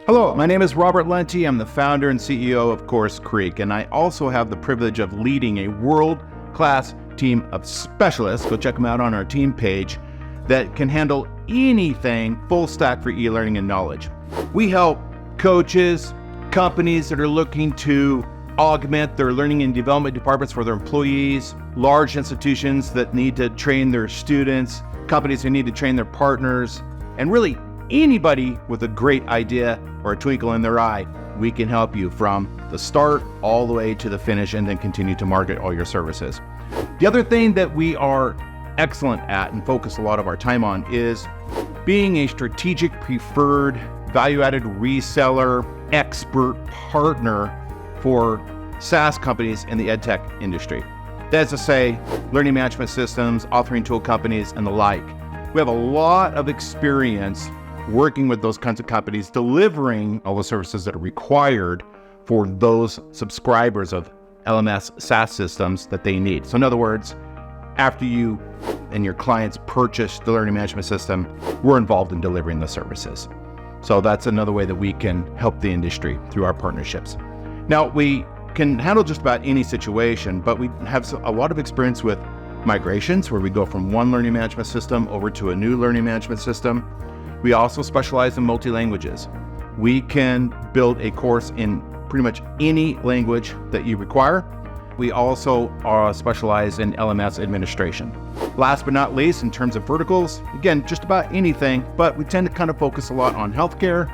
Hello, my name is Robert Lunte. I'm the founder and CEO of Coursecreek, and I also have the privilege of leading a world-class team of specialists, go check them out on our team page, that can handle anything full stack for e-learning and knowledge. We help coaches, companies that are looking to augment their learning and development departments for their employees, large institutions that need to train their students, companies who need to train their partners, and really anybody with a great idea or a twinkle in their eye. We can help you from the start all the way to the finish and then continue to market all your services. The other thing that we are excellent at and focus a lot of our time on is being a strategic preferred value-added reseller expert partner for SaaS companies in the EdTech industry. That's to say, learning management systems, authoring tool companies, and the like. We have a lot of experience working with those kinds of companies, delivering all the services that are required for those subscribers of LMS SaaS systems that they need. So in other words, after you and your clients purchase the learning management system, we're involved in delivering the services. So that's another way that we can help the industry through our partnerships. Now, we can handle just about any situation, but we have a lot of experience with migrations, where we go from one learning management system over to a new learning management system. We also specialize in multi-languages. We can build a course in pretty much any language that you require. We also specialize in LMS administration. Last but not least, in terms of verticals, again, just about anything, but we tend to kind of focus a lot on healthcare,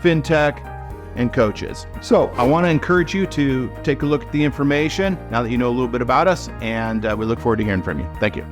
FinTech, and coaches. So I want to encourage you to take a look at the information now that you know a little bit about us, and we look forward to hearing from you. Thank you.